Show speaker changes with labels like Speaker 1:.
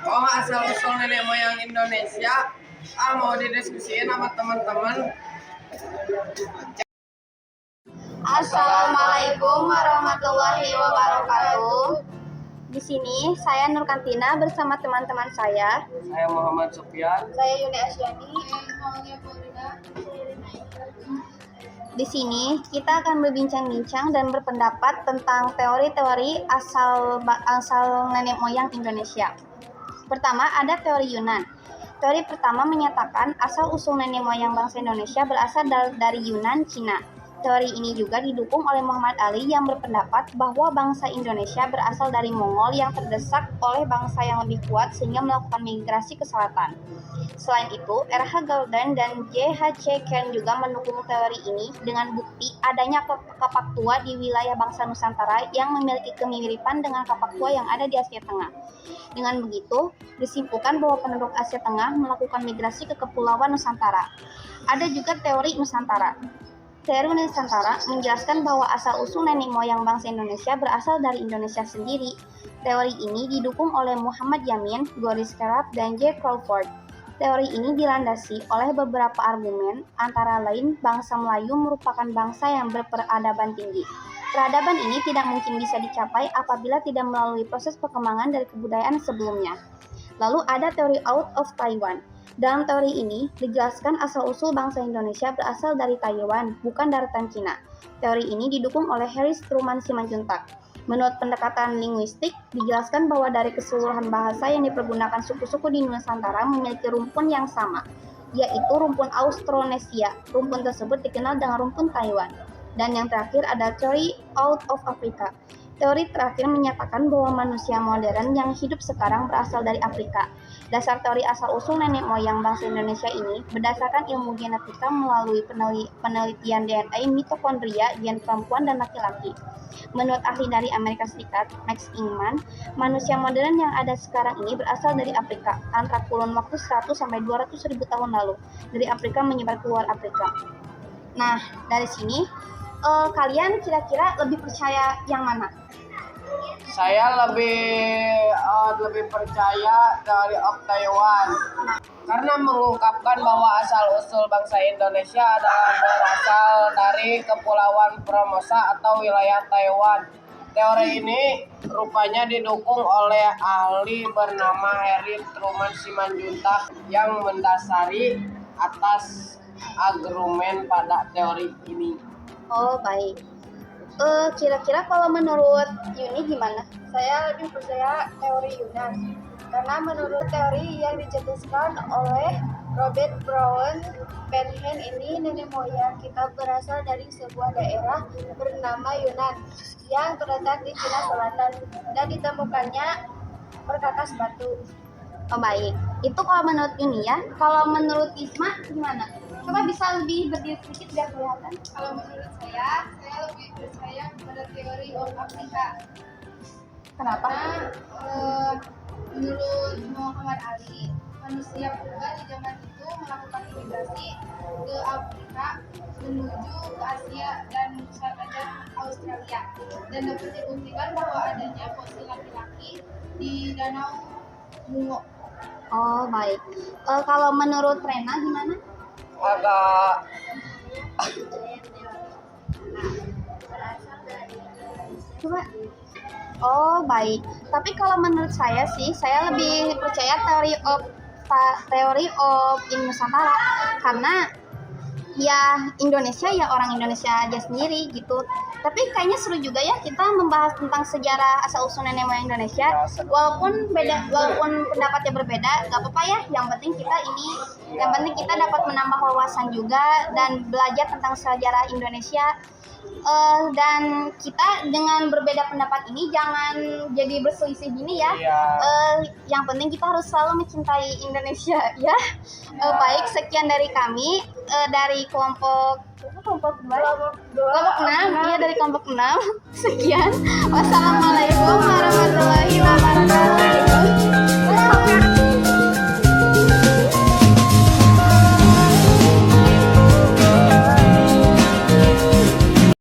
Speaker 1: Oh, asal-usul nenek moyang Indonesia. Mau didiskusiin sama teman-teman.
Speaker 2: Assalamualaikum warahmatullahi wabarakatuh. Di sini saya Nur Kantina bersama teman-teman saya.
Speaker 1: Saya Muhammad Sofyan.
Speaker 2: Saya Yuni Asyani. Di sini kita akan berbincang-bincang dan berpendapat tentang teori-teori asal nenek moyang Indonesia. Pertama, ada teori Yunan. Teori pertama menyatakan asal-usul nenek moyang bangsa Indonesia berasal dari Yunan, Cina. Teori ini juga didukung oleh Muhammad Ali yang berpendapat bahwa bangsa Indonesia berasal dari Mongol yang terdesak oleh bangsa yang lebih kuat sehingga melakukan migrasi ke selatan. Selain itu, R.H. Golden dan J.H.C. Kern juga mendukung teori ini dengan bukti adanya kapak tua di wilayah bangsa Nusantara yang memiliki kemiripan dengan kapak tua yang ada di Asia Tengah. Dengan begitu, disimpulkan bahwa penduduk Asia Tengah melakukan migrasi ke Kepulauan Nusantara. Ada juga teori Nusantara. Teori Nusantara menjelaskan bahwa asal-usul nenek moyang bangsa Indonesia berasal dari Indonesia sendiri. Teori ini didukung oleh Muhammad Yamin, Goris Kerap, dan J. Crawford. Teori ini dilandasi oleh beberapa argumen, antara lain bangsa Melayu merupakan bangsa yang berperadaban tinggi. Peradaban ini tidak mungkin bisa dicapai apabila tidak melalui proses perkembangan dari kebudayaan sebelumnya. Lalu ada teori out of Taiwan. Dalam teori ini, dijelaskan asal-usul bangsa Indonesia berasal dari Taiwan, bukan daratan Cina. Teori ini didukung oleh Harris Truman Simanjuntak. Menurut pendekatan linguistik, dijelaskan bahwa dari keseluruhan bahasa yang dipergunakan suku-suku di Nusantara memiliki rumpun yang sama, yaitu rumpun Austronesia. Rumpun tersebut dikenal dengan rumpun Taiwan. Dan yang terakhir ada teori out of Africa. Teori terakhir menyatakan bahwa manusia modern yang hidup sekarang berasal dari Afrika. Dasar teori asal-usul nenek moyang bangsa Indonesia ini berdasarkan ilmu genetika melalui penelitian DNA mitokondria gen perempuan dan laki-laki. Menurut ahli dari Amerika Serikat, Max Ingman, manusia modern yang ada sekarang ini berasal dari Afrika, antara kurun waktu 100 sampai 200 ribu tahun lalu. Dari Afrika menyebar keluar Afrika. Nah, dari sini kalian kira-kira lebih percaya yang mana?
Speaker 1: Saya lebih percaya dari Taiwan karena mengungkapkan bahwa asal-usul bangsa Indonesia adalah berasal dari Kepulauan Formosa atau wilayah Taiwan. Teori ini rupanya didukung oleh ahli bernama Harris Truman Simanjuntak yang mendasari atas argumen pada teori ini.
Speaker 2: Oh, baik. Kira-kira kalau menurut Yuni gimana?
Speaker 3: Saya lebih percaya teori Yunan karena menurut teori yang dicetuskan oleh Robert Brown Penhen ini, nenek moyang kita berasal dari sebuah daerah bernama Yunan yang terletak di Cina Selatan dan ditemukannya perkakas batu.
Speaker 2: Oh, baik. Itu kalau menurut Yuni ya. Kalau menurut Isma gimana? Coba bisa lebih berdiri sedikit biar kelihatan.
Speaker 3: Kalau menurut saya lebih percaya pada teori of Afrika.
Speaker 2: Kenapa?
Speaker 3: Karena menurut Muhammad Ali, manusia purba di zaman itu melakukan imigrasi ke Afrika menuju ke Asia dan Australia, dan dapat dibuktikan bahwa adanya fosil laki-laki di Danau Mungo.
Speaker 2: Oh, baik. Kalau menurut Rena gimana?
Speaker 1: Agak
Speaker 2: Coba. Oh, baik. Tapi kalau menurut saya sih, saya lebih percaya teori of Nusantara karena ya Indonesia ya orang Indonesia aja sendiri gitu. Tapi kayaknya seru juga ya kita membahas tentang sejarah asal-usul nenek moyang Indonesia. Walaupun pendapatnya berbeda, nggak apa-apa ya. Yang penting kita dapat menambah wawasan juga dan belajar tentang sejarah Indonesia. Dan kita dengan berbeda pendapat ini jangan jadi berselisih gini ya. Yang penting kita harus selalu mencintai Indonesia ya. Baik, sekian dari kami dari kelompok 6 ya, dari kelompok 6. Sekian. Wassalamualaikum